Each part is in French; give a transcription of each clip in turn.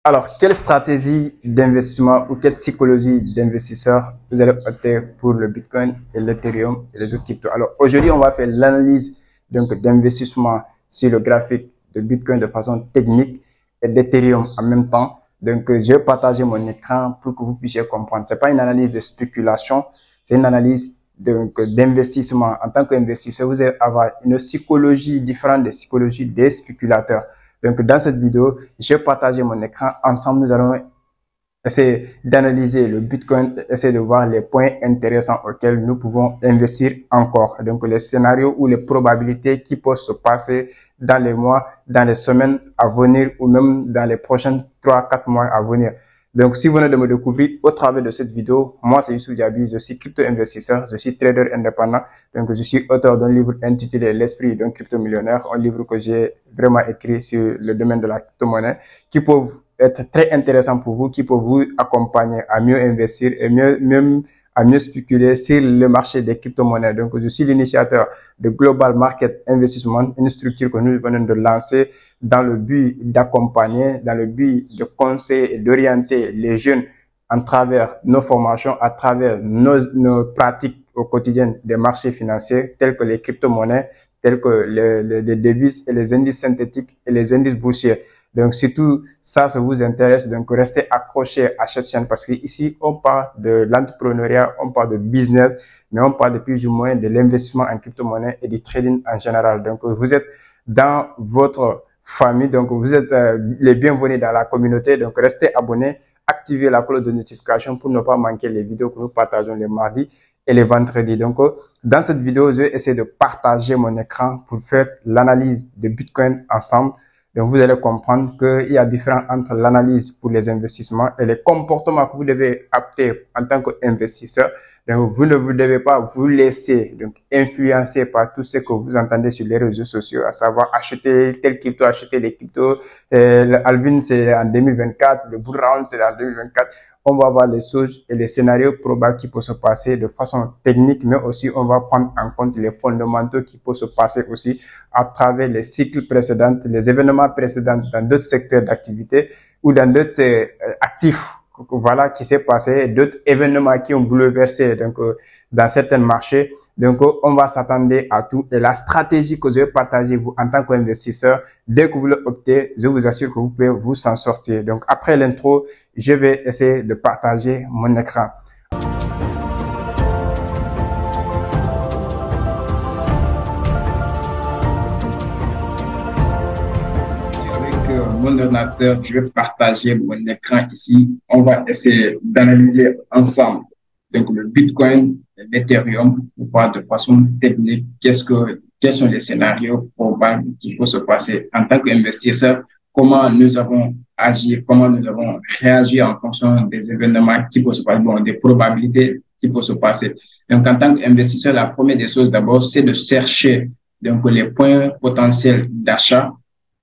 Alors, quelle stratégie d'investissement ou quelle psychologie d'investisseur vous allez opter pour le Bitcoin et l'Ethereum et les autres cryptos? Alors, aujourd'hui, on va faire l'analyse d'investissement sur le graphique de Bitcoin de façon technique et d'Ethereum en même temps. Donc, je vais partager mon écran pour que vous puissiez comprendre. C'est pas une analyse de spéculation, c'est une analyse d'investissement. En tant qu'investisseur, vous allez avoir une psychologie différente des psychologies des spéculateurs. Donc, dans cette vidéo, je vais partager mon écran. Ensemble, nous allons essayer d'analyser le Bitcoin, essayer de voir les points intéressants auxquels nous pouvons investir encore. Donc, les scénarios ou les probabilités qui peuvent se passer dans les mois, dans les semaines à venir ou même dans les prochains 3-4 mois à venir. Donc, si vous venez de me découvrir au travers de cette vidéo, moi, c'est Youssouf Diaby, je suis crypto-investisseur, je suis trader indépendant. Donc, je suis auteur d'un livre intitulé L'esprit d'un crypto-millionnaire, un livre que j'ai vraiment écrit sur le domaine de la crypto-monnaie, qui peut être très intéressant pour vous, qui peut vous accompagner à mieux investir et à mieux spéculer sur le marché des crypto-monnaies. Donc, je suis l'initiateur de Global Market Investment, une structure que nous venons de lancer dans le but d'accompagner, dans le but de conseiller et d'orienter les jeunes en travers nos formations, à travers nos pratiques au quotidien des marchés financiers tels que les crypto-monnaies, tels que les devises et les indices synthétiques et les indices boursiers. Donc, si tout ça, ça vous intéresse, donc restez accrochés à cette chaîne parce qu'ici, on parle de l'entrepreneuriat, on parle de business, mais on parle de plus ou moins de l'investissement en crypto-monnaie et du trading en général. Donc, vous êtes dans votre famille, donc vous êtes les bienvenus dans la communauté. Donc, restez abonnés, activez la cloche de notification pour ne pas manquer les vidéos que nous partageons les mardis et les vendredis. Donc, dans cette vidéo, je vais essayer de partager mon écran pour faire l'analyse de Bitcoin ensemble. Donc, vous allez comprendre qu'il y a différence entre l'analyse pour les investissements et les comportements que vous devez adopter en tant qu'investisseur. Donc, vous ne vous devez pas vous laisser influencer par tout ce que vous entendez sur les réseaux sociaux, à savoir acheter tel crypto, acheter les cryptos. Le halving, c'est en 2024, le bull round, c'est en 2024. On va voir les choses et les scénarios probables qui peuvent se passer de façon technique, mais aussi on va prendre en compte les fondamentaux qui peuvent se passer aussi à travers les cycles précédents, les événements précédents dans d'autres secteurs d'activité ou dans d'autres actifs, voilà, qui s'est passé, d'autres événements qui ont bouleversé dans certains marchés. Donc, on va s'attendre à tout. Et la stratégie que je vais partager vous en tant qu'investisseur, dès que vous l'optez, je vous assure que vous pouvez vous en sortir. Donc, après l'intro, je vais essayer de partager mon écran. Avec mon ordinateur, je vais partager mon écran ici. On va essayer d'analyser ensemble donc le Bitcoin, l'Ethereum, pour voir de façon technique quels sont les scénarios probables qu'il faut se passer en tant qu'investisseur, comment nous avons agi, comment nous avons réagi en fonction des événements qui peuvent se passer, bon, des probabilités qui peuvent se passer. Donc, en tant qu'investisseur, la première des choses d'abord, c'est de chercher donc les points potentiels d'achat.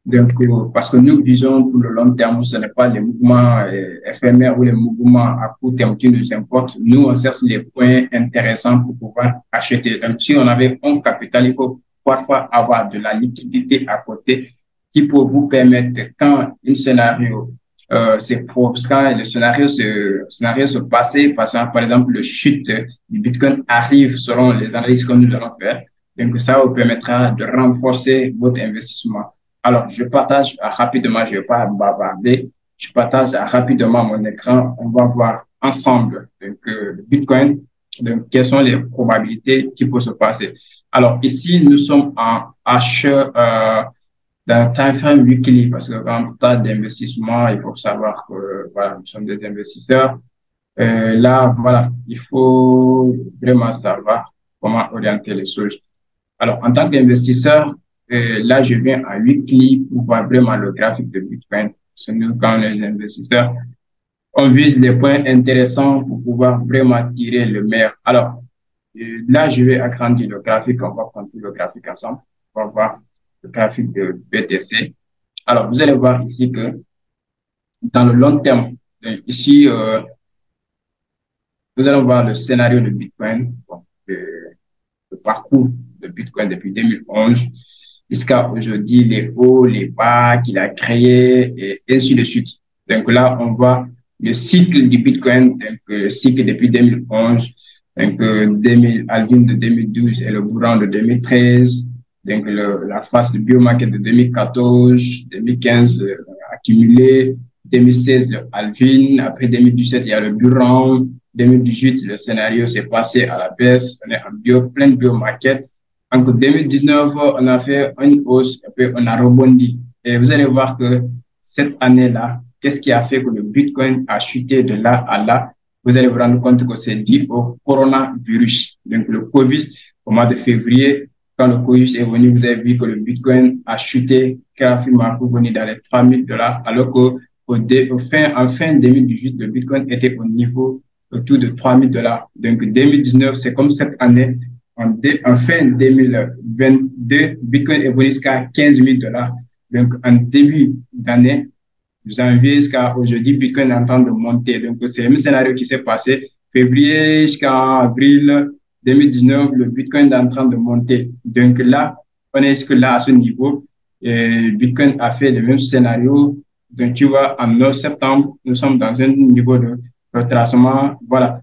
Donc, parce que nous visons pour le long terme, ce n'est pas les mouvements éphémères ou les mouvements à court terme qui nous importent. Nous, on cherche les points intéressants pour pouvoir acheter. Donc, si on avait un capital, il faut parfois avoir de la liquidité à côté qui peut vous permettre, quand un scénario quand le scénario se passait, par exemple, le chute du Bitcoin arrive selon les analyses que nous allons faire. Donc, ça vous permettra de renforcer votre investissement. Alors, je partage rapidement, je ne vais pas bavarder, je partage rapidement mon écran. On va voir ensemble le Bitcoin, donc quelles sont les probabilités qui peuvent se passer. Alors, ici, nous sommes en dans le time frame weekly, parce que quand on parle d'investissement, il faut savoir que voilà, nous sommes des investisseurs. Là, voilà, il faut vraiment savoir comment orienter les choses. Alors, en tant qu'investisseur, là, je viens à weekly pour voir vraiment le graphique de Bitcoin. C'est nous, quand les investisseurs, on vise les points intéressants pour pouvoir vraiment tirer le meilleur. Alors, là, je vais agrandir le graphique. On va prendre tout le graphique ensemble. On va voir le graphique de BTC. Alors, vous allez voir ici que dans le long terme, ici, nous allons voir le scénario de Bitcoin, bon, le parcours de Bitcoin depuis 2011 jusqu'à aujourd'hui, les hauts, les bas qu'il a créés et ainsi de suite. Donc là, on voit le cycle du Bitcoin, donc le cycle depuis 2011, donc 2000, Alvin de 2012 et le Bourran de 2013, donc la phase de biomarket de 2014, 2015 accumulé, 2016 le Alvin, après 2017 il y a le Buran, 2018 le scénario s'est passé à la baisse, on est en plein de biomarket. En 2019 on a fait une hausse, après on a rebondi. Et vous allez voir que cette année-là, qu'est-ce qui a fait que le Bitcoin a chuté de là à là? Vous allez vous rendre compte que c'est dû au coronavirus. Donc, le Covid, au mois de février, quand le Covid est venu, vous avez vu que le Bitcoin a chuté carrément pour venir dans les 3000 $, alors que en fin 2018, le Bitcoin était au niveau autour de 3000 $. Donc, 2019, c'est comme cette année, en fin 2022, Bitcoin est venu jusqu'à 15 000 $. Donc, en début d'année, janvier jusqu'à aujourd'hui, Bitcoin est en train de monter. Donc, c'est le même scénario qui s'est passé. Février jusqu'à avril 2019, le Bitcoin est en train de monter. Donc là, on est jusque-là à ce niveau. Et Bitcoin a fait le même scénario. Donc, tu vois, en septembre, nous sommes dans un niveau de retracement. Voilà.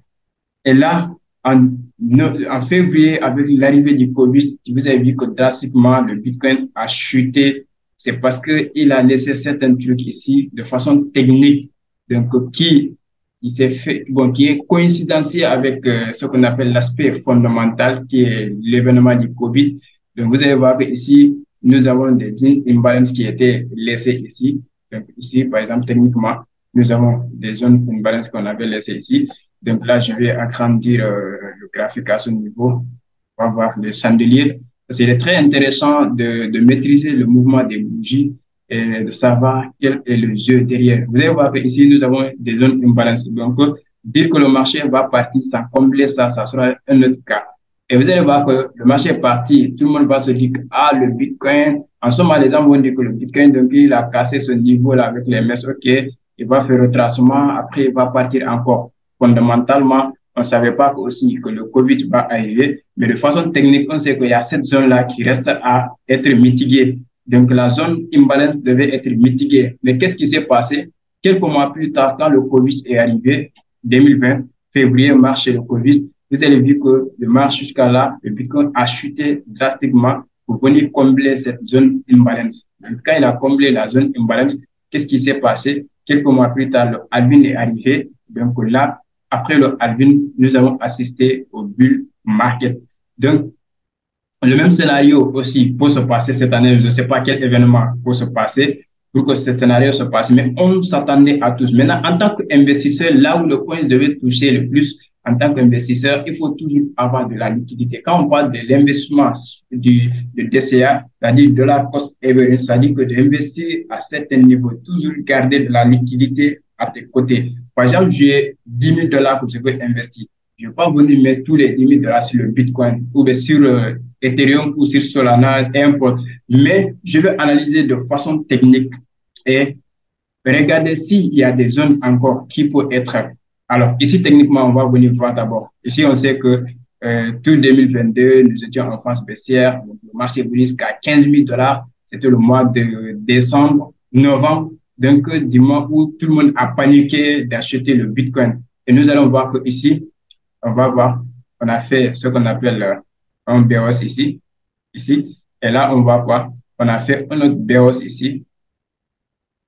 Et là, en février, avec l'arrivée du Covid, vous avez vu que drastiquement, le Bitcoin a chuté. C'est parce qu'il a laissé certains trucs ici de façon technique, donc qui s'est fait, bon, qui est coïncidentiel avec ce qu'on appelle l'aspect fondamental, qui est l'événement du Covid. Donc, vous allez voir que ici, nous avons des imbalances qui étaient laissées ici. Donc, ici, par exemple, techniquement, nous avons des zones imbalances qu'on avait laissées ici. Donc là, je vais agrandir le graphique à ce niveau. On va voir le chandelier. C'est très intéressant de maîtriser le mouvement des bougies et de savoir quel est le jeu derrière. Vous allez voir qu'ici, nous avons des zones imbalancées. Donc, dire que le marché va partir sans combler ça, ça sera un autre cas. Et vous allez voir que le marché est parti. Tout le monde va se dire que, ah, le Bitcoin, en ce moment, les gens vont dire que le Bitcoin, donc, il a cassé ce niveau-là avec les messes. OK, il va faire retracement. Après, il va partir encore. Fondamentalement, on ne savait pas aussi que le Covid va arriver, mais de façon technique, on sait qu'il y a cette zone-là qui reste à être mitiguée. Donc, la zone imbalance devait être mitiguée. Mais qu'est-ce qui s'est passé? Quelques mois plus tard, quand le Covid est arrivé, 2020, février, mars, chez le Covid, vous avez vu que le mars jusqu'à là, le Bitcoin a chuté drastiquement pour venir combler cette zone imbalance. Donc, quand il a comblé la zone imbalance, qu'est-ce qui s'est passé? Quelques mois plus tard, le halving est arrivé. Donc là, après le halving, nous avons assisté au bull market. Donc, le même scénario aussi pour se passer cette année. Je ne sais pas quel événement pour se passer pour que ce scénario se passe, mais on s'attendait à tous. Maintenant, en tant qu'investisseur, là où le coin devait toucher le plus, en tant qu'investisseur, il faut toujours avoir de la liquidité. Quand on parle de l'investissement du DCA, c'est-à-dire dollar cost average, c'est-à-dire que d'investir à certains niveaux, toujours garder de la liquidité à tes côtés. Par exemple, j'ai 10 000 $ que je veux investir. Je ne vais pas venir mettre tous les 10 000 $ sur le Bitcoin ou sur Ethereum ou sur Solana, importe. Mais je vais analyser de façon technique et regarder s'il y a des zones encore qui peuvent être. Alors, ici, techniquement, on va venir voir d'abord. Ici, on sait que tout 2022, nous étions en phase baissière. Donc, le marché est jusqu'à 15 000 $. C'était le mois de décembre, novembre. Donc, du mois où tout le monde a paniqué d'acheter le Bitcoin. Et nous allons voir que ici, on va voir, on a fait ce qu'on appelle un BOS ici. Et là, on voit quoi? On a fait un autre BOS ici.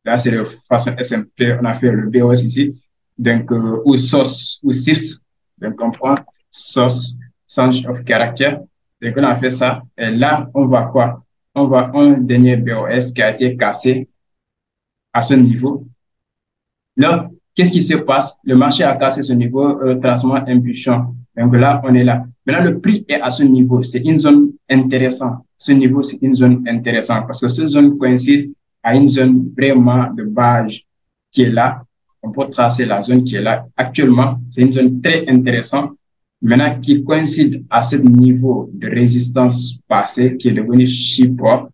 Là, c'est de façon SMP, on a fait le BOS ici. Donc, ou source, ou SIFT. Donc, on prend source, change of character. Donc, on a fait ça. Et là, on voit quoi? On voit un dernier BOS qui a été cassé à ce niveau. Là, qu'est-ce qui se passe? Le marché a cassé ce niveau, tracement impulsion. Donc là, on est là. Maintenant, le prix est à ce niveau. C'est une zone intéressante. Ce niveau, c'est une zone intéressante parce que cette zone coïncide à une zone vraiment de base qui est là. On peut tracer la zone qui est là. Actuellement, c'est une zone très intéressante. Maintenant, qui coïncide à ce niveau de résistance passée qui est devenu support.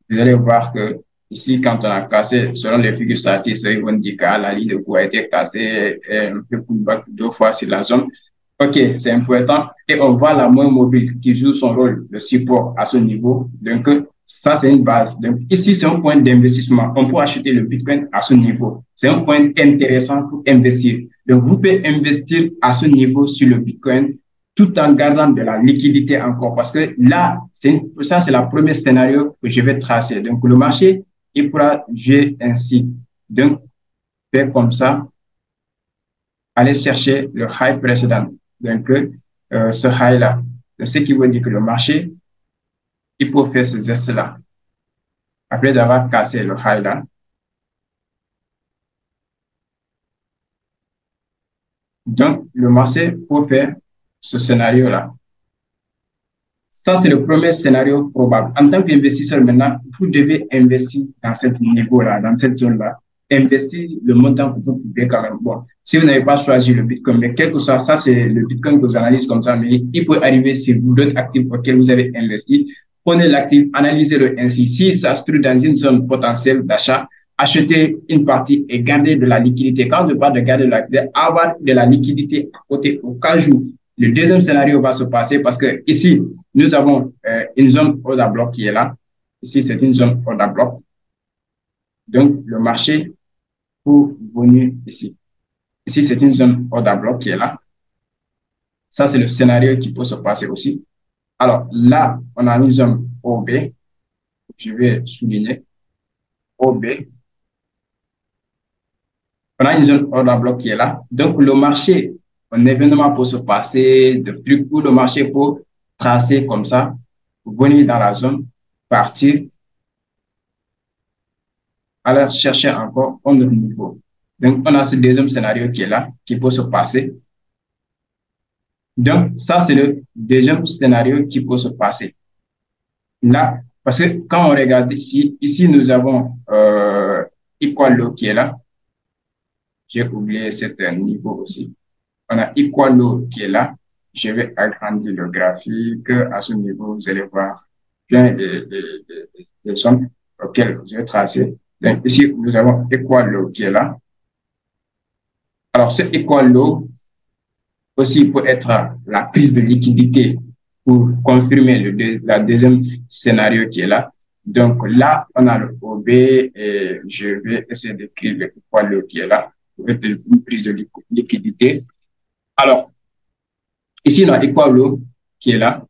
Vous allez voir que ici, quand on a cassé, selon les figures statistiques, ils vont dire que la ligne de coût a été cassée un peu plus bas que 2 fois sur la zone. OK, c'est important. Et on voit la main mobile qui joue son rôle de support à ce niveau. Donc, Ça, c'est une base. Donc, ici, c'est un point d'investissement. On peut acheter le Bitcoin à ce niveau. C'est un point intéressant pour investir. Donc, vous pouvez investir à ce niveau sur le Bitcoin tout en gardant de la liquidité encore. Parce que là, ça, c'est le premier scénario que je vais tracer. Donc, le marché, il pourra jouer ainsi. Donc, faire comme ça, aller chercher le high précédent. Donc, ce high-là. Ce qui veut dire que le marché, il faut faire ce geste-là. Après avoir cassé le high là, donc le marché pour faire ce scénario-là. Ça, c'est le premier scénario probable. En tant qu'investisseur, maintenant, vous devez investir dans ce niveau-là, dans cette zone-là. Investir le montant que vous pouvez quand même. Bon, si vous n'avez pas choisi le Bitcoin, mais quel que soit ça, c'est le Bitcoin que vous analysez comme ça, mais il peut arriver sur d'autres actifs auxquels vous avez investi. Prenez l'actif, analysez-le ainsi. Si ça se trouve dans une zone potentielle d'achat, achetez une partie et gardez de la liquidité. Quand je parle de garder de la liquidité, avoir de la liquidité à côté au cas où le deuxième scénario va se passer parce que ici, nous avons une zone order block qui est là. Ici, c'est une zone order block. Donc, le marché pour venir ici. Ici, c'est une zone order block qui est là. Ça, c'est le scénario qui peut se passer aussi. Alors, là, on a une zone OB. Je vais souligner OB. On a une zone order block qui est là. Donc, le marché, un événement peut se passer, de trucs où le marché peut tracer comme ça, venir dans la zone, partir, aller chercher encore un autre niveau. Donc, on a ce deuxième scénario qui est là, qui peut se passer. Donc, ça, c'est le deuxième scénario qui peut se passer. Là, parce que quand on regarde ici nous avons Equal Low qui est là. J'ai oublié cet niveau aussi. On a Equal Low qui est là. Je vais agrandir le graphique. À ce niveau, vous allez voir plein de zones auxquelles je vais tracer. Donc, ici, nous avons Equal Low qui est là. Alors, ce Equal Low aussi peut être la prise de liquidité pour confirmer la deuxième scénario qui est là. Donc là, on a le OB et je vais essayer d'écrire le Equal Low qui est là pour être une prise de liquidité. Alors, ici, on a Equal Low qui est là.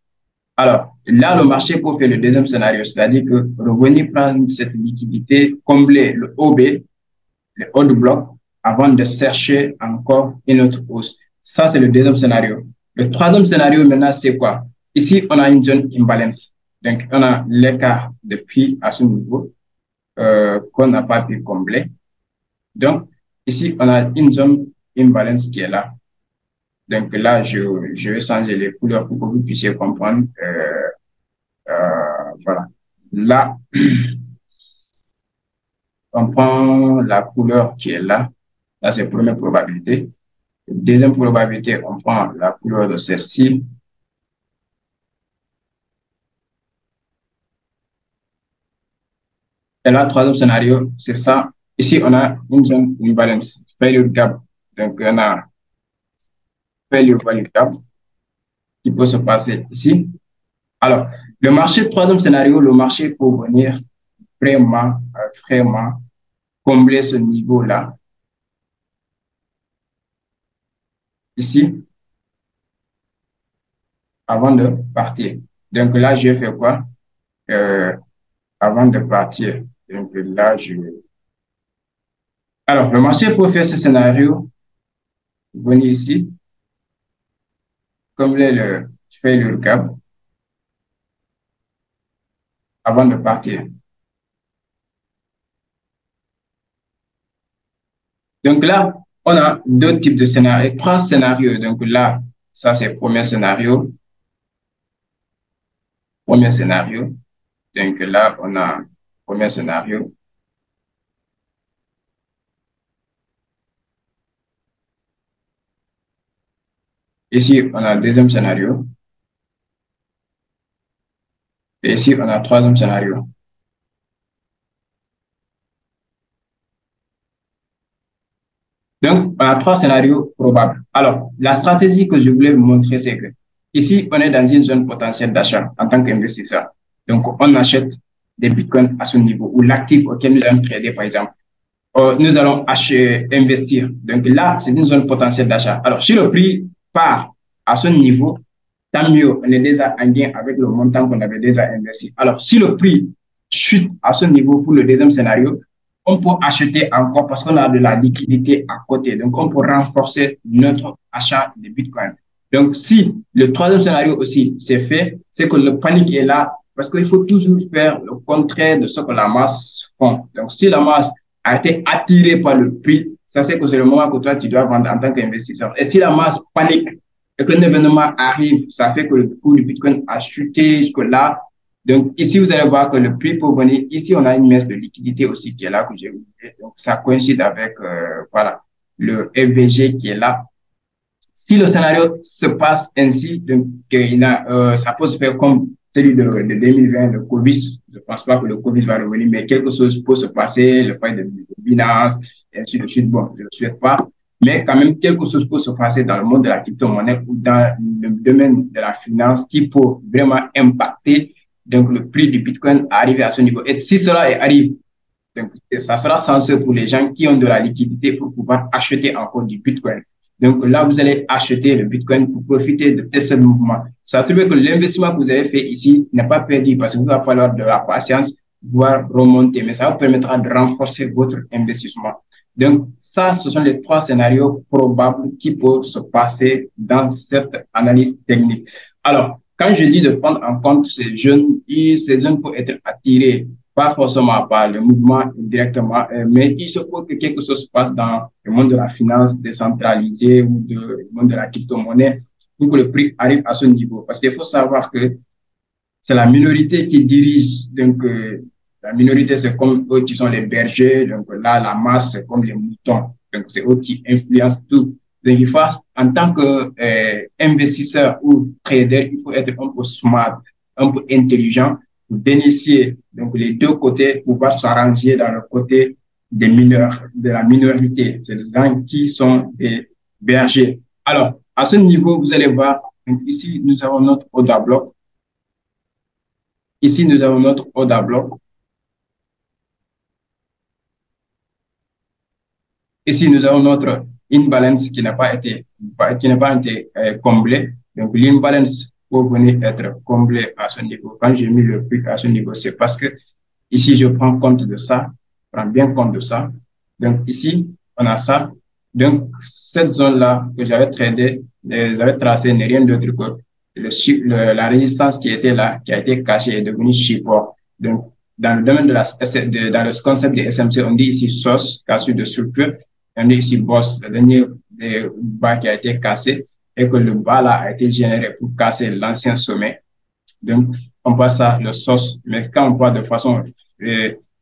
Alors, là, le marché peut faire le deuxième scénario, c'est-à-dire que revenir prendre cette liquidité, combler le OB, le haut de bloc, avant de chercher encore une autre hausse. Ça, c'est le deuxième scénario. Le troisième scénario, maintenant, c'est quoi? Ici, on a une zone imbalance. Donc, on a l'écart de prix à ce niveau qu'on n'a pas pu combler. Donc, ici, on a une zone imbalance qui est là. Donc là, je vais changer les couleurs pour que vous puissiez comprendre. Voilà. Là, on prend la couleur qui est là. Là, c'est la première probabilité. Deuxième probabilité, on prend la couleur de celle-ci. Et là, troisième scénario, c'est ça. Ici, on a une zone imbalance, failure gap. Donc, on a failure value gap qui peut se passer ici. Alors, le marché, troisième scénario, le marché peut venir vraiment combler ce niveau-là. Ici, avant de partir. Donc là, je fais quoi? Avant de partir. Donc là, Alors, le marché peut faire ce scénario. Venir ici. Combler le failure gap. Avant de partir. Donc là, on a deux types de scénarios, trois scénarios. Donc là, ça c'est le premier scénario. Premier scénario. Donc là, on a premier scénario. Ici, on a deuxième scénario. Et ici, on a troisième scénario. Donc, on a trois scénarios probables. Alors, la stratégie que je voulais vous montrer, c'est que ici, on est dans une zone potentielle d'achat en tant qu'investisseur. Donc, on achète des bitcoins à ce niveau, ou l'actif auquel nous allons trader, par exemple. Nous allons investir. Donc là, c'est une zone potentielle d'achat. Alors, si le prix part à ce niveau, tant mieux, on est déjà en gain avec le montant qu'on avait déjà investi. Alors, si le prix chute à ce niveau pour le deuxième scénario, on peut acheter encore parce qu'on a de la liquidité à côté. Donc, on peut renforcer notre achat de Bitcoin. Donc, si le troisième scénario aussi c'est fait, c'est que le panique est là parce qu'il faut toujours faire le contraire de ce que la masse font. Donc, si la masse a été attirée par le prix, ça c'est que c'est le moment que toi, tu dois vendre en tant qu'investisseur. Et si la masse panique et qu'un événement arrive, ça fait que le cours du Bitcoin a chuté jusque-là. Donc, ici, vous allez voir que le prix peut venir. Ici, on a une messe de liquidité aussi qui est là, que j'ai oublié. Donc, ça coïncide avec, voilà, le FVG qui est là. Si le scénario se passe ainsi, donc, ça peut se faire comme celui de 2020, le Covid. Je ne pense pas que le Covid va revenir, mais quelque chose peut se passer, le fait de Binance, et ainsi de suite. Bon, je ne le souhaite pas. Mais quand même, quelque chose peut se passer dans le monde de la crypto-monnaie ou dans le domaine de la finance qui peut vraiment impacter donc le prix du Bitcoin arriver à ce niveau. Et si cela arrive, donc ça sera censé pour les gens qui ont de la liquidité pour pouvoir acheter encore du Bitcoin. Donc là, vous allez acheter le Bitcoin pour profiter de ce mouvement. Ça veut dire que l'investissement que vous avez fait ici n'est pas perdu parce qu'il va falloir de la patience, voire remonter, mais ça vous permettra de renforcer votre investissement. Donc ça, ce sont les trois scénarios probables qui peuvent se passer dans cette analyse technique. Alors, quand je dis de prendre en compte ces jeunes peuvent être attirés pas forcément par le mouvement directement, mais il se peut que quelque chose se passe dans le monde de la finance décentralisée ou le monde de la crypto-monnaie pour que le prix arrive à ce niveau. Parce qu'il faut savoir que c'est la minorité qui dirige. Donc, la minorité, c'est comme eux qui sont les bergers. Donc, là, la masse, c'est comme les moutons. Donc, c'est eux qui influencent tout. Donc, il faut, en tant qu'investisseur ou trader, il faut être un peu smart, un peu intelligent pour d'initier donc les deux côtés, pouvoir s'arranger dans le côté des mineurs, de la minorité. C'est des gens qui sont des bergers. Alors, à ce niveau, vous allez voir, donc ici, nous avons notre order block. Ici, nous avons notre order block. Ici, nous avons notre imbalance qui n'a pas été comblé. Donc, l'imbalance peut venir être comblé à ce niveau. Quand j'ai mis le prix à ce niveau, c'est parce que ici, je prends compte de ça, je prends bien compte de ça. Donc, ici, on a ça. Donc, cette zone-là que j'avais tracée n'est rien d'autre que la résistance qui était là, qui a été cachée, est devenue support. Donc, dans le domaine dans le concept de SMC, on dit ici source, cassure de structure. On dit ici boss, le dernier bas qui a été cassé et que le bas là a été généré pour casser l'ancien sommet. Donc, on passe à le source. Mais quand on parle de façon,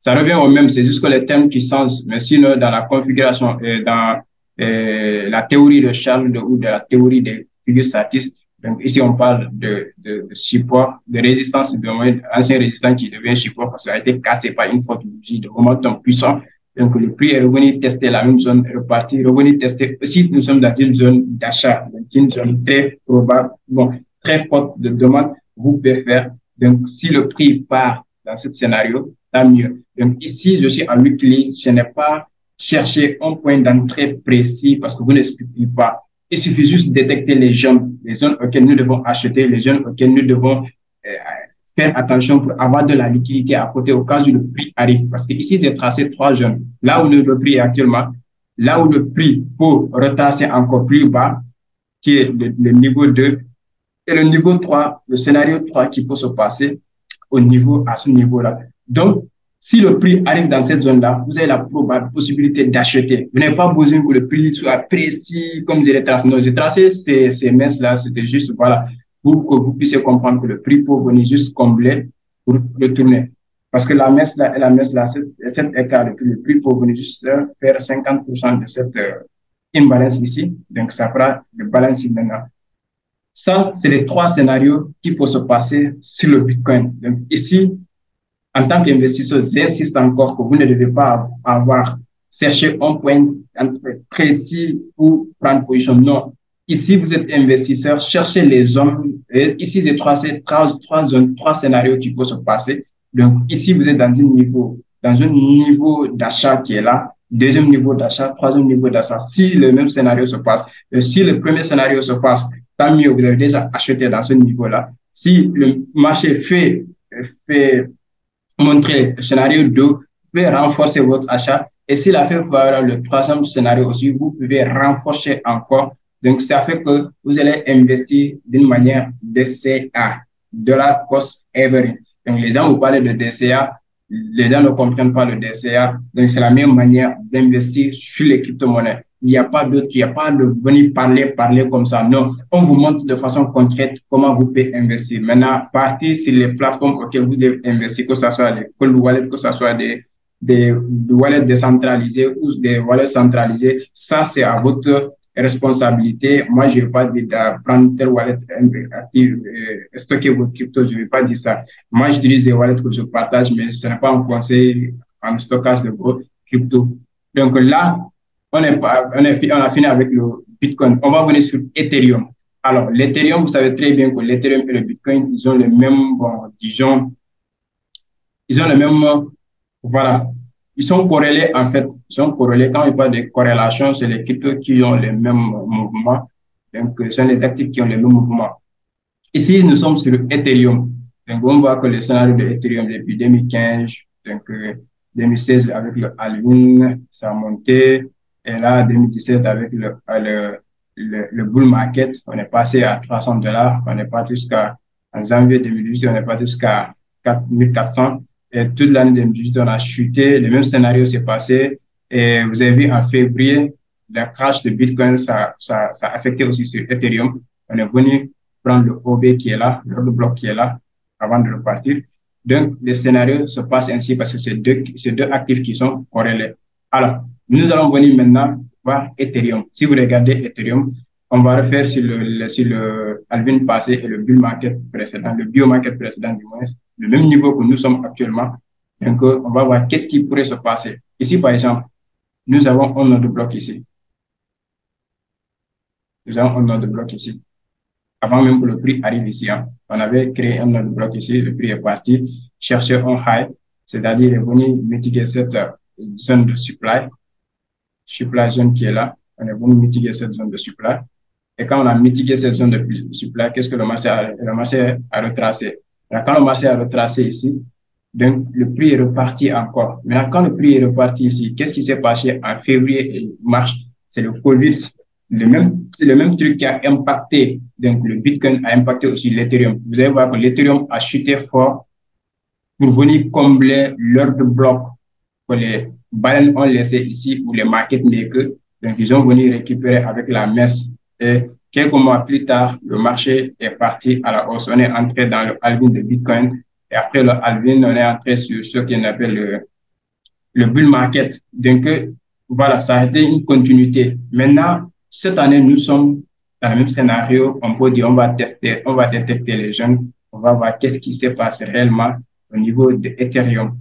ça revient au même, c'est juste que les termes qui changent. Mais sinon, dans la configuration, dans la théorie de Charles ou de la théorie des figures statistiques, donc ici, on parle de support, de résistance, de ancien résistant qui devient support parce que ça a été cassé par une forte bougie de momentum puissant. Donc, le prix est revenu tester la même zone, reparti, revenu tester. Aussi, nous sommes dans une zone d'achat, une zone très probable, bon, très forte de demande. Vous pouvez faire. Donc, si le prix part dans ce scénario, tant mieux. Donc, ici, je suis en weekly. Je n'ai pas cherché un point d'entrée précis parce que vous n'expliquez pas. Il suffit juste de détecter les zones auxquelles nous devons acheter, les zones auxquelles nous devons faire attention pour avoir de la liquidité à côté au cas où le prix arrive. Parce que ici, j'ai tracé 3 zones. Là où le prix est actuellement, là où le prix peut retracer encore plus bas, qui est le niveau 2, et le niveau 3, le scénario 3 qui peut se passer à ce niveau-là. Donc, si le prix arrive dans cette zone-là, vous avez la probable possibilité d'acheter. Vous n'avez pas besoin que le prix soit précis comme je l'ai tracé. Non, j'ai tracé ces messes-là, c'était juste, voilà, pour que vous puissiez comprendre que le prix peut venir juste combler pour retourner. Parce que la messe là, cet écart, le prix peut venir juste faire 50% de cette imbalance ici. Donc, ça fera le balancing maintenant. Ça, c'est les 3 scénarios qui peuvent se passer sur le Bitcoin. Donc, ici, en tant qu'investisseur, j'insiste encore que vous ne devez pas cherché un point précis pour prendre position. Non. Ici, vous êtes investisseur, cherchez les zones. Et ici, j'ai tracé 3 scénarios qui peuvent se passer. Donc, ici, vous êtes dans un niveau d'achat qui est là, deuxième niveau d'achat, troisième niveau d'achat. Si le même scénario se passe, si le premier scénario se passe, tant mieux, vous avez déjà acheté dans ce niveau-là. Si le marché fait montrer le scénario 2, vous pouvez renforcer votre achat. Et s'il a fait voir le troisième scénario aussi, vous pouvez renforcer encore. Donc, ça fait que vous allez investir d'une manière DCA, de la cost average. Donc, les gens vous parlent de DCA, les gens ne comprennent pas le DCA. Donc, c'est la meilleure manière d'investir sur les crypto-monnaies. Il n'y a pas d'autre, il n'y a pas de venir parler comme ça. Non, on vous montre de façon concrète comment vous pouvez investir. Maintenant, partir sur les plateformes auxquelles vous devez investir, que ce soit les cold wallets, que ce soit des wallets décentralisés ou des wallets centralisés, ça, c'est à votre responsabilité. Moi, je ne vais pas dire de prendre tel wallet actif, stocker vos cryptos, je ne vais pas dire ça. Moi, j'utilise des wallets que je partage, mais ce n'est pas un conseil en stockage de vos cryptos. Donc là, on a fini avec le Bitcoin. On va venir sur Ethereum. Alors, l'Ethereum, vous savez très bien que l'Ethereum et le Bitcoin, ils ont le même, bon, disons, ils ont le même, voilà, ils sont corrélés en fait. Ils sont corrélés. Quand on parle de corrélation, c'est les cryptos qui ont les mêmes mouvements. Donc, ce sont les actifs qui ont les mêmes mouvements. Ici, nous sommes sur Ethereum. Donc, on voit que le scénario de Ethereum depuis 2015, donc 2016 avec le halving, ça a monté. Et là, 2017 avec le bull market, on est passé à $300. On est parti jusqu'à, en janvier 2018, on est parti jusqu'à 4400. Et toute l'année 2018, on a chuté. Le même scénario s'est passé. Et vous avez vu en février, le crash de Bitcoin, ça a affecté aussi sur Ethereum. On est venu prendre le OB qui est là, le bloc qui est là, avant de repartir. Donc, le scénario se passe ainsi parce que c'est deux actifs qui sont corrélés. Alors, nous allons venir maintenant voir Ethereum. Si vous regardez Ethereum, on va refaire sur le halving passé et le bull market précédent, le bio market précédent du moins, le même niveau que nous sommes actuellement. Donc, on va voir qu'est-ce qui pourrait se passer. Ici, par exemple, nous avons un ordre de bloc ici. Nous avons un ordre de bloc ici. Avant même que le prix arrive ici, hein. On avait créé un autre bloc ici, le prix est parti, chercher un high, c'est-à-dire est venu mitiguer cette zone de supply zone qui est là, on est venu mitiguer cette zone de supply. Et quand on a mitigué cette zone de supply, qu'est-ce que le marché a retracé? Alors, quand le marché a retracé ici, donc le prix est reparti encore. Maintenant, quand le prix est reparti ici, qu'est-ce qui s'est passé en février et mars? C'est le Covid. C'est le même truc qui a impacté, donc le Bitcoin a impacté aussi l'Ethereum. Vous allez voir que l'Ethereum a chuté fort pour venir combler l'heure de bloc que les baleines ont laissé ici pour les market makers. Donc, ils ont venu récupérer avec la messe. Et quelques mois plus tard, le marché est parti à la hausse. On est entré dans le halving de Bitcoin. Et après le halving, on est entré sur ce qu'on appelle le bull market. Donc, voilà, ça a été une continuité. Maintenant, cette année, nous sommes dans le même scénario. On peut dire, on va détecter les jeunes. On va voir qu'est-ce qui se passe réellement au niveau de Ethereum.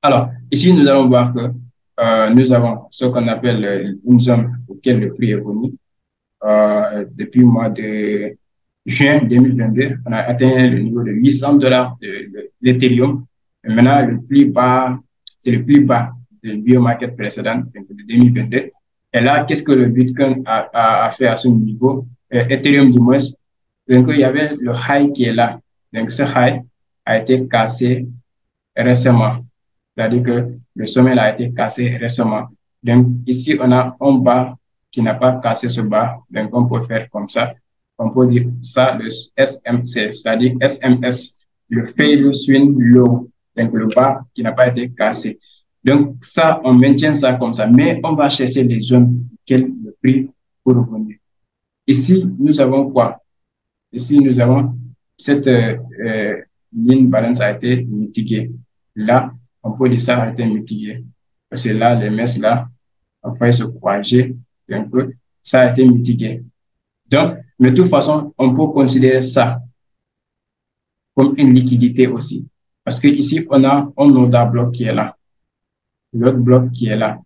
Alors, ici, nous allons voir que nous avons ce qu'on appelle une zone auquel le prix est venu. Depuis le mois de juin 2022, on a atteint le niveau de $800 de l'Ethereum. Et maintenant, le plus bas, c'est le plus bas du bio market précédent, de 2022. Et là, qu'est-ce que le Bitcoin a fait à ce niveau? Ethereum du moins. Donc, il y avait le high qui est là. Donc, ce high a été cassé récemment. C'est-à-dire que le sommet a été cassé récemment. Donc, ici, on a un bas qui n'a pas cassé ce bas. Donc, on peut faire comme ça. On peut dire ça le SMC, c'est-à-dire SMS, le failure swing low. Donc, le bas qui n'a pas été cassé. Donc, ça, on maintient ça comme ça. Mais on va chercher les zones auxquelles le prix peut revenir. Ici, nous avons quoi? Ici, nous avons cette ligne balance a été mitiguée. Là, on peut dire ça a été mitigé. Parce que là, les messes là, après se croiser un peu, ça a été mitigué. Donc, de toute façon, on peut considérer ça comme une liquidité aussi. Parce que ici, on a un autre bloc qui est là. L'autre bloc qui est là.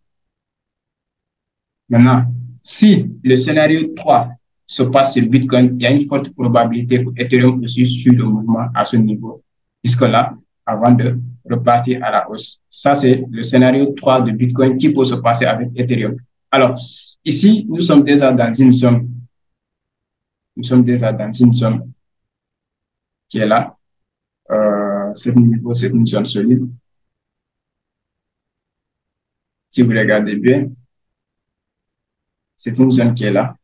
Maintenant, si le scénario 3 se passe sur Bitcoin, il y a une forte probabilité que Ethereum aussi suit le mouvement à ce niveau. Puisque là, avant de repartir à la hausse. Ça, c'est le scénario 3 de Bitcoin qui peut se passer avec Ethereum. Alors, ici, nous sommes déjà dans une zone. Nous sommes déjà dans une zone qui est là. Ce niveau, c'est une zone solide. Si vous regardez bien, c'est une zone qui est là.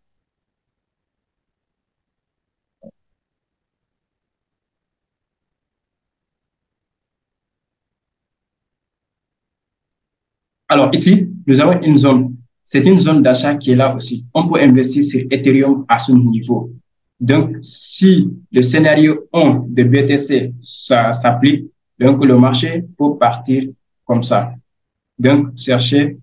Alors ici, nous avons une zone. C'est une zone d'achat qui est là aussi. On peut investir sur Ethereum à ce niveau. Donc, si le scénario 1 de BTC s'applique, donc le marché peut partir comme ça. Donc, chercher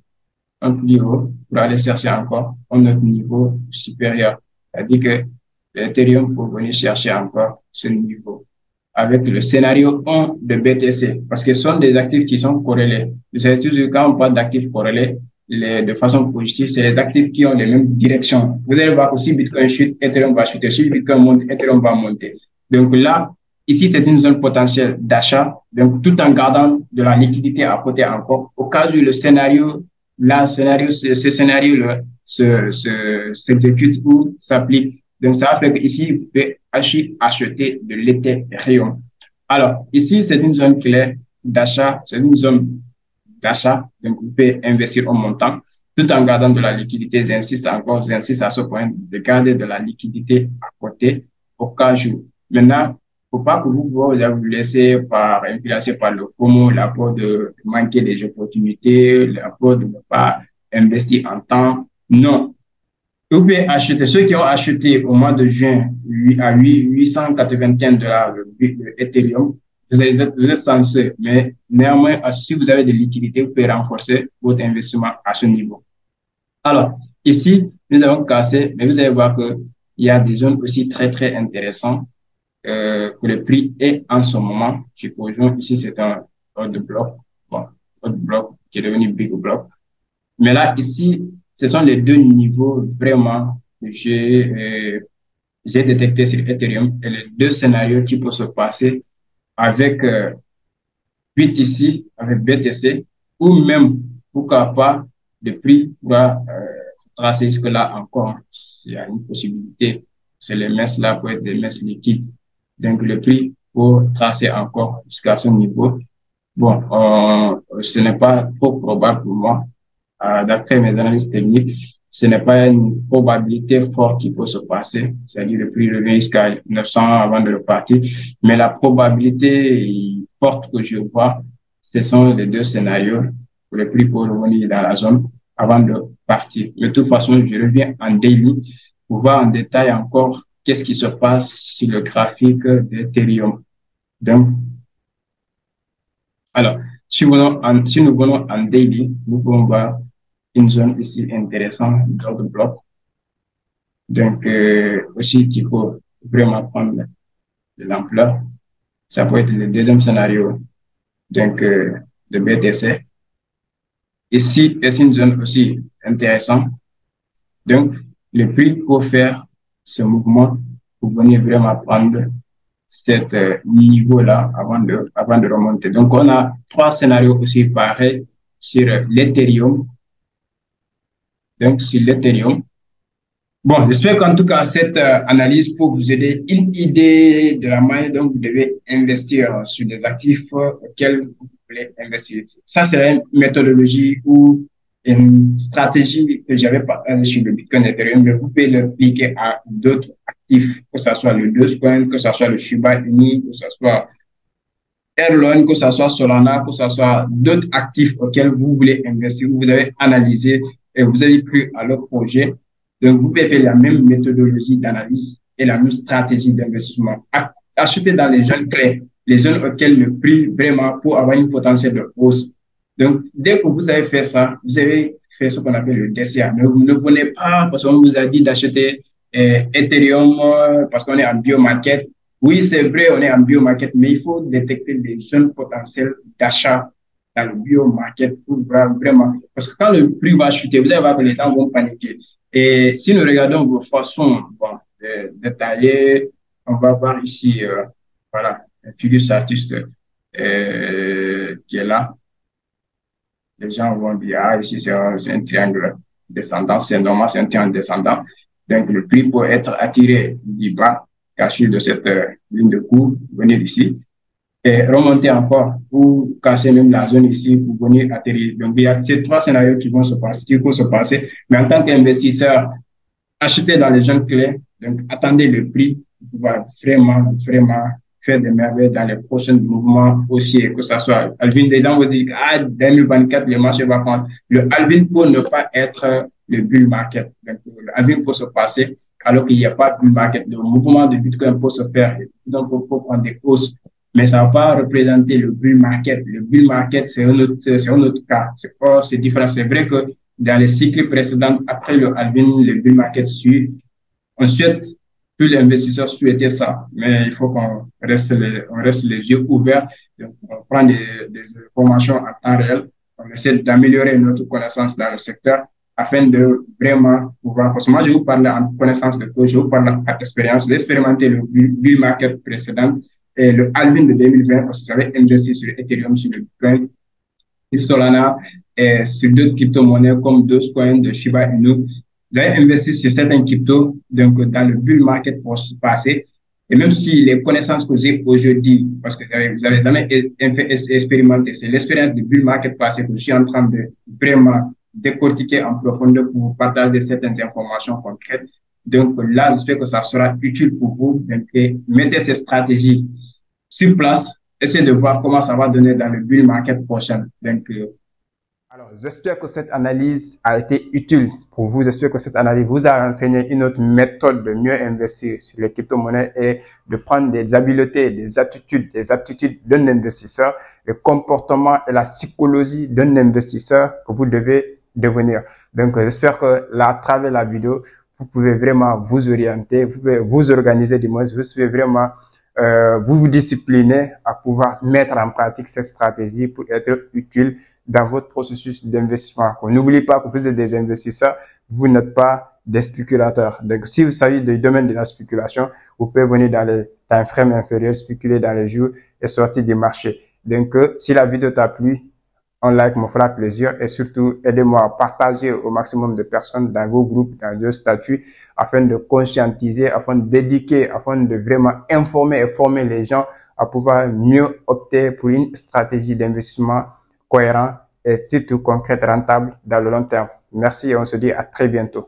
un plus haut pour aller chercher encore un autre niveau supérieur. C'est-à-dire que l'Ethereum peut venir chercher encore ce niveau avec le scénario 1 de BTC, parce que ce sont des actifs qui sont corrélés. Vous savez toujours, quand on parle d'actifs corrélés, de façon positive, c'est les actifs qui ont les mêmes directions. Vous allez voir que si Bitcoin chute, Ethereum va chuter. Si Bitcoin monte, Ethereum va monter. Donc là, ici, c'est une zone potentielle d'achat, donc tout en gardant de la liquidité à côté encore, au cas où le scénario, là, ce scénario-là s'exécute ou s'applique. Donc, ça fait qu'ici, vous pouvez acheter de l'Ethereum. Alors, ici, c'est une zone claire d'achat, c'est une zone d'achat. Donc, vous pouvez investir au montant tout en gardant de la liquidité. J'insiste encore, j'insiste à ce point de garder de la liquidité à côté au cas où. Maintenant, il ne faut pas que vous laissez influencer par le FOMO, la peur de manquer des opportunités, la peur de ne pas investir en temps. Non, vous pouvez acheter, ceux qui ont acheté au mois de juin à 895 $ le Ethereum, vous êtes censé, mais néanmoins, si vous avez des liquidités, vous pouvez renforcer votre investissement à ce niveau. Alors, ici, nous avons cassé, mais vous allez voir qu'il y a des zones aussi très, très intéressantes que le prix est en ce moment. Supposons ici, c'est un autre bloc, bon, autre bloc qui est devenu big bloc. Mais là, ici, ce sont les deux niveaux vraiment que j'ai détectés sur Ethereum et les deux scénarios qui peuvent se passer avec BTC, avec BTC, ou même, pourquoi pas, le prix va tracer jusque-là encore. Il y a une possibilité. C'est les messes-là pour être des messes liquides. Donc, le prix pour tracer encore jusqu'à ce niveau. Bon, ce n'est pas trop probable pour moi. D'après mes analyses techniques, ce n'est pas une probabilité forte qui peut se passer, c'est-à-dire le prix revient jusqu'à 900 avant de repartir, mais la probabilité forte que je vois, ce sont les deux scénarios pour le prix pour revenir dans la zone avant de partir. De toute façon, je reviens en daily pour voir en détail encore qu'est-ce qui se passe sur le graphique d'Ethereum. Donc, alors, si nous venons en daily, nous pouvons voir une zone ici intéressante d'autres blocs. Donc, aussi qu'il faut vraiment prendre de l'ampleur. Ça peut être le deuxième scénario donc, de BTC. Ici, c'est une zone aussi intéressante. Donc, le prix pour faire ce mouvement, pour venir vraiment prendre cet niveau-là avant de remonter. Donc, on a trois scénarios aussi pareils sur l'Ethereum. Donc, sur l'Ethereum. Bon, j'espère qu'en tout cas, cette analyse peut vous aider une idée de la manière dont vous devez investir sur des actifs auxquels vous voulez investir. Ça, c'est une méthodologie ou une stratégie que j'avais partagée sur le Bitcoin Ethereum, mais vous pouvez l'appliquer à d'autres actifs, que ce soit le Dogecoin, que ce soit le Shiba Inu, que ce soit Erlon, que ce soit Solana, que ce soit d'autres actifs auxquels vous voulez investir, vous avez analysé et vous avez pris à leur projet. Donc, vous pouvez faire la même méthodologie d'analyse et la même stratégie d'investissement. Acheter dans les zones clés, les zones auxquelles le prix vraiment pour avoir une potentiel de hausse. Donc, dès que vous avez fait ça, vous avez fait ce qu'on appelle le DCA. Mais vous ne prenez pas parce qu'on vous a dit d'acheter Ethereum parce qu'on est en biomarket. Oui, c'est vrai, on est en biomarket, mais il faut détecter les zones potentielles d'achat dans le biomarket pour vraiment. Parce que quand le prix va chuter, vous allez voir que les gens vont paniquer. Et si nous regardons vos façons bon, détaillées, on va voir ici, voilà, un figure artiste. qui est là. Les gens vont dire, ah, ici, c'est un triangle descendant, c'est normal, c'est un triangle descendant. Donc, le prix peut être attiré du bas, caché de cette ligne de cours, venir ici, et remonter encore, ou casser même la zone ici pour venir atterrir. Donc, il y a ces trois scénarios qui vont se passer, qui vont se passer. Mais en tant qu'investisseur, achetez dans les zones clés, donc attendez le prix pour pouvoir vraiment faire des merveilles dans les prochains mouvements haussiers, que ce soit Alvin, des gens vous disent, ah, 2024, le marché va prendre. Le Alvin peut ne pas être le bull market. Donc, le Alvin peut se passer alors qu'il n'y a pas de bull market. Le mouvement de Bitcoin peut se faire. Donc, il faut prendre des hausses. Mais ça ne va pas représenter le bull market. Le bull market, c'est un autre cas. C'est différent. C'est vrai que dans les cycles précédents, après le halving, le bull market suit. On souhaite, tous les investisseurs souhaitaient ça, mais il faut qu'on reste les yeux ouverts. Donc, on prend des informations en temps réel. On essaie d'améliorer notre connaissance dans le secteur afin de vraiment pouvoir, parce que moi, je vous parle en connaissance de cause, je vous parle en expérience, d'expérimenter le bull market précédent et le halving de 2020, parce que vous avez investi sur Ethereum, sur le Bitcoin, sur Solana et sur d'autres crypto-monnaies comme Dogecoin, de Shiba Inu. Vous avez investi sur certains cryptos, donc dans le bull market pour se passer. Et même si les connaissances que j'ai aujourd'hui, parce que vous avez jamais expérimenté, c'est l'expérience du bull market passé que je suis en train de vraiment décortiquer en profondeur pour vous partager certaines informations concrètes. Donc là, j'espère que ça sera utile pour vous. Donc, mettez ces stratégies sur place, essayez de voir comment ça va donner dans le bull market prochain. Donc, Alors, j'espère que cette analyse a été utile pour vous. J'espère que cette analyse vous a enseigné une autre méthode de mieux investir sur les crypto-monnaies et de prendre des habiletés, des aptitudes d'un investisseur, le comportement et la psychologie d'un investisseur que vous devez devenir. Donc, j'espère que là, à travers la vidéo, vous pouvez vraiment vous orienter, vous pouvez vous organiser du moins, vous pouvez vraiment vous discipliner à pouvoir mettre en pratique cette stratégie pour être utile dans votre processus d'investissement. N'oubliez pas que vous êtes des investisseurs, vous n'êtes pas des spéculateurs. Donc, si vous savez du domaine de la spéculation, vous pouvez venir dans les time frames inférieurs, spéculer dans les jours et sortir du marché. Donc, si la vidéo t'a plu, un like me fera plaisir et surtout aidez-moi à partager au maximum de personnes dans vos groupes, dans vos statuts afin de conscientiser, afin d'éduquer, afin de vraiment informer et former les gens à pouvoir mieux opter pour une stratégie d'investissement cohérent et surtout concrète, rentable dans le long terme. Merci et on se dit à très bientôt.